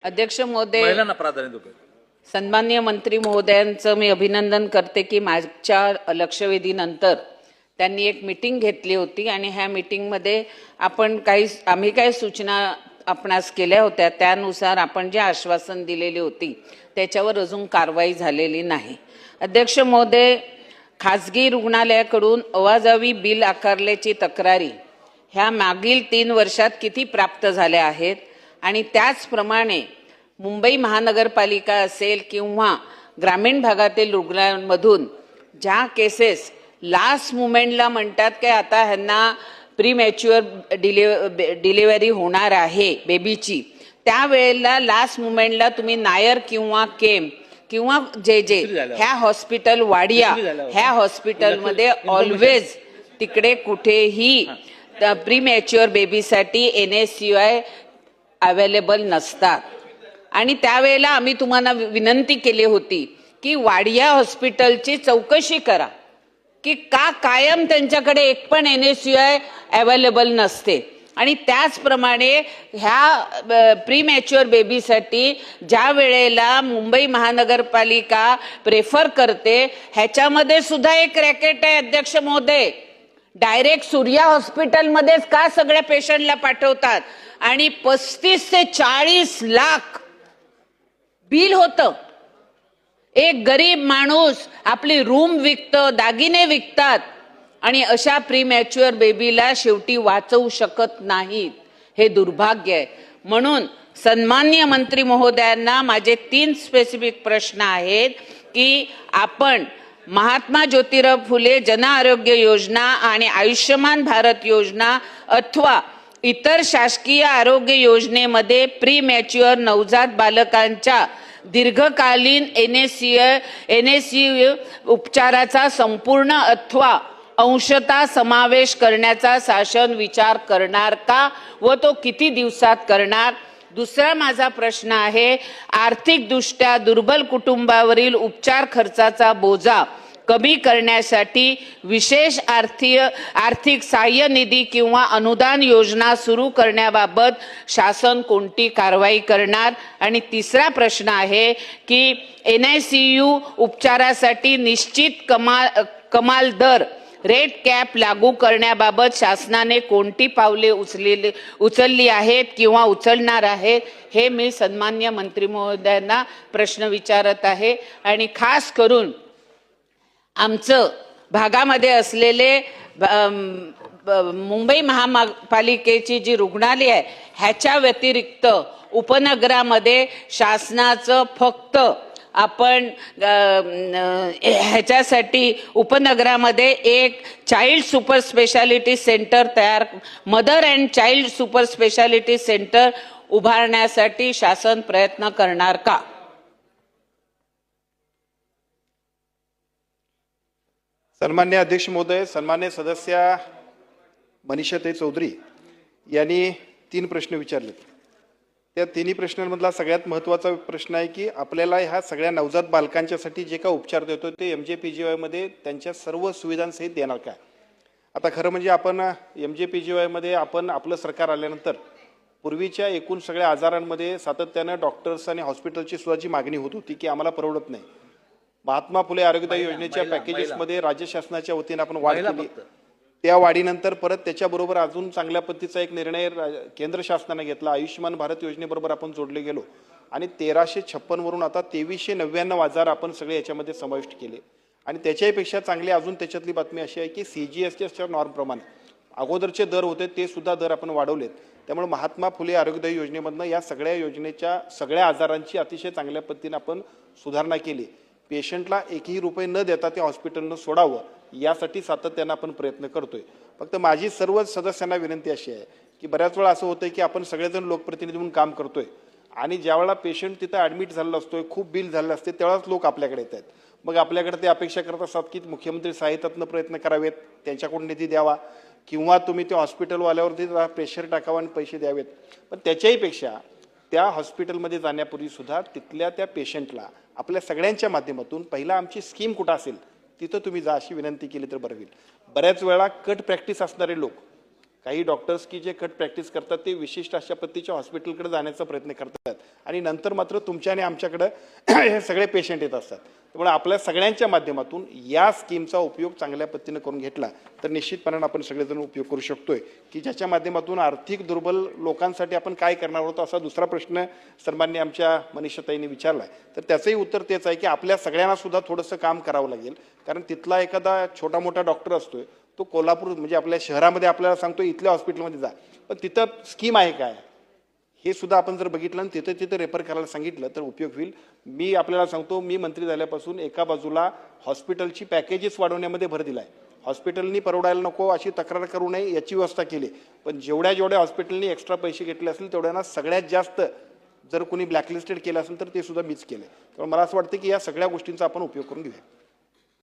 अध्यक्ष महोदय, महिलांना प्राधान्य देतो. सन्माननीय मंत्री महोदयांचं मी अभिनंदन करते की मागच्या लक्षवेधीनंतर त्यांनी एक मीटिंग घेतली होती आणि ह्या मीटिंगमध्ये आम्ही काही सूचना आपणास केल्या होत्या, त्यानुसार आपण जे आश्वासन दिलेली होती त्याच्यावर अजून कारवाई झालेली नाही. अध्यक्ष महोदय, खाजगी रुग्णालयाकडून अवाजवी बिल आकारल्याची तक्रारी ह्या मागील 3 वर्षात किती प्राप्त झाल्या आहेत आणि त्याचप्रमाणे मुंबई महानगरपालिका असेल किंवा ग्रामीण भागातील रुग्णांमधून ज्या केसेस लास्ट मोमेंटला म्हणतात की आता ह्यांना प्रीमॅच्युअर डिलिव्हरी होणार आहे बेबीची, त्यावेळेला लास्ट मोमेंटला तुम्ही नायर किंवा केम किंवा जे ह्या हॉस्पिटल वाडिया ह्या हॉस्पिटलमध्ये ऑलवेज तिकडे कुठेही प्रीमॅच्युअर बेबीसाठी NSCI अवेलेबल नसतात. आणि त्यावेळेला आम्ही तुम्हाला विनंती केली होती की वाडिया हॉस्पिटलची चौकशी करा की का कायम त्यांच्याकडे एक पण NSCI अवेलेबल नसते. आणि त्याचप्रमाणे ह्या प्रीमॅच्युअर बेबीसाठी ज्या वेळेला मुंबई महानगरपालिका प्रेफर करते ह्याच्यामध्ये सुद्धा एक रॅकेट आहे. अध्यक्ष महोदय, डायरेक्ट सूर्या हॉस्पिटलमध्येच का सगळ्या पेशंटला पाठवतात आणि 35 ते 40 लाख बिल होतं. एक गरीब माणूस आपली रूम विकतं, दागिने विकतात आणि अशा प्रीमॅच्युअर बेबीला शेवटी वाचवू शकत नाहीत. हे दुर्भाग्य आहे. म्हणून सन्माननीय मंत्री महोदयांना माझे 3 स्पेसिफिक प्रश्न आहेत की आपण महात्मा ज्योतिराव फुले जन आरोग्य योजना आणि आयुष्यमान भारत योजना अथवा इतर शासकीय आरोग्य योजनेमध्ये प्रीमॅच्युअर नवजात बालकांच्या दीर्घकालीन NSCI उपचाराचा संपूर्ण अथवा अंशतः समावेश करण्याचा शासन विचार करणार का व तो किती दिवसात करणार. दुसरा माझा प्रश्न आहे, आर्थिकदृष्ट्या दुर्बल कुटुंबावरील उपचार खर्चाचा बोजा कमी करण्यासाठी विशेष आर्थिक सहाय्य निधी किंवा अनुदान योजना सुरू करण्याबाबत शासन कोणती कारवाई करणार. आणि तिसरा प्रश्न आहे की NICU उपचारासाठी निश्चित कमाल दर रेट कॅप लागू करण्याबाबत शासनाने कोणती पावले उचलली आहेत किंवा उचलणार आहेत, हे मी सन्माननीय मंत्री महोदयांना प्रश्न विचारत आहे. आणि खास करून आमचं भागामध्ये असलेले मुंबई महापालिकेची जी रुग्णालय आहे ह्याच्या व्यतिरिक्त उपनगरामध्ये शासनाचं फक्त आपण ह्याच्यासाठी उपनगरामध्ये एक child super speciality centre mother and child super speciality centre उभारण्यासाठी शासन प्रयत्न करणार का. सन्मान्य अध्यक्ष महोदय, सन्मान्य सदस्य मनीषाताई चौधरी यांनी 3 प्रश्न विचारले. त्या 3 प्रश्नांमधला सगळ्यात महत्त्वाचा प्रश्न आहे की आपल्याला ह्या सगळ्या नवजात बालकांच्यासाठी जे काय उपचार देतो ते MJPGY मध्ये त्यांच्या सर्व सुविधांसहित देणार काय. आता खरं म्हणजे आपण MJPGY मध्ये आपण आपलं सरकार आल्यानंतर पूर्वीच्या एकूण सगळ्या आजारांमध्ये सातत्यानं डॉक्टर्स आणि हॉस्पिटलची सुद्धा जी मागणी होत होती की आम्हाला परवडत नाही. महात्मा फुले आरोग्यदायी योजनेच्या पॅकेजेसमध्ये राज्य शासनाच्या वतीने आपण वाढ केली. त्या वाढीनंतर परत त्याच्याबरोबर अजून चांगल्या पद्धतीचा एक निर्णय केंद्र शासनाने घेतला. आयुष्यमान भारत योजनेबरोबर आपण जोडले गेलो आणि 1356 वरून आता 2399 आजार आपण सगळे याच्यामध्ये समाविष्ट केले. आणि त्याच्यापेक्षा चांगली अजून त्याच्यातली बातमी अशी आहे की CGSTच्या नॉर्मप्रमाणे अगोदरचे दर होते ते सुद्धा दर आपण वाढवलेत. त्यामुळे महात्मा फुले आरोग्यदायी योजनेमधनं या सगळ्या योजनेच्या सगळ्या आजारांची अतिशय चांगल्या पद्धतीने आपण सुधारणा केली. पेशंटला एकही रुपये न देता ते हॉस्पिटलनं सोडावं यासाठी सातत्यानं आपण प्रयत्न करतोय. फक्त माझी सर्व सदस्यांना विनंती अशी आहे की बऱ्याच वेळा असं होतंय की आपण सगळेजण लोकप्रतिनिधी म्हणून काम करतोय आणि ज्यावेळेला पेशंट तिथं ॲडमिट झालेला असतोय, खूप बिल झालेलं असते, त्यावेळेस लोक आपल्याकडे येत आहेत. मग आपल्याकडे ते अपेक्षा करत असतात की मुख्यमंत्री सहाय्यतातनं प्रयत्न करावेत, त्यांच्याकडून निधी द्यावा किंवा तुम्ही ते हॉस्पिटलवाल्यावरती प्रेशर टाकावा आणि पैसे द्यावेत. पण त्याच्याही पेक्षा त्या हॉस्पिटलमध्ये जाण्यापूर्वी सुद्धा तिथल्या त्या पेशंटला आपल्या सगळ्यांच्या माध्यमातून पहिला आमची स्कीम कुठं असेल तिथं तुम्ही जा अशी विनंती केली तर बरं होईल. बऱ्याच वेळा कट प्रॅक्टिस असणारे लोक काही डॉक्टर्स की जे कट प्रॅक्टिस करतात ते विशिष्ट अशा पद्धतीच्या हॉस्पिटलकडे जाण्याचा प्रयत्न करतात आणि नंतर मात्र तुमच्या आणि आमच्याकडे हे सगळे पेशंट येत असतात. त्यामुळे आपल्या सगळ्यांच्या माध्यमातून या स्कीमचा उपयोग चांगल्या पद्धतीनं करून घेतला तर निश्चितपणे आपण सगळेजण उपयोग करू शकतोय की ज्याच्या माध्यमातून आर्थिक दुर्बल लोकांसाठी आपण काय करणार आहोत असा दुसरा प्रश्न सन्माननीय आमच्या मनीषाताईंनी विचारला आहे. तर त्याचंही उत्तर तेच आहे की आपल्या सगळ्यांना सुद्धा थोडंसं काम करावं लागेल. कारण तिथला एखादा छोटा मोठा डॉक्टर असतोय तो कोल्हापूर म्हणजे आपल्या शहरामध्ये आपल्याला सांगतो इथल्या हॉस्पिटलमध्ये जा, पण तिथं स्कीम आहे काय हे सुद्धा आपण जर बघितलं आणि तिथं रेफर करायला सांगितलं तर उपयोग होईल. मी आपल्याला सांगतो, मी मंत्री झाल्यापासून एका बाजूला हॉस्पिटलची पॅकेजेस वाढवण्यामध्ये भर दिला आहे. हॉस्पिटलनी परवडायला नको अशी तक्रार करू नये याची व्यवस्था केली. पण जेवढ्या हॉस्पिटलनी एक्स्ट्रा पैसे घेतले असतील तेवढ्यांना सगळ्यात जास्त जर कोणी ब्लॅकलिस्टेड केलं असेल तर ते सुद्धा मीच केलं. त्यामुळे मला असं वाटतं की या सगळ्या गोष्टींचा आपण उपयोग करून घेऊया.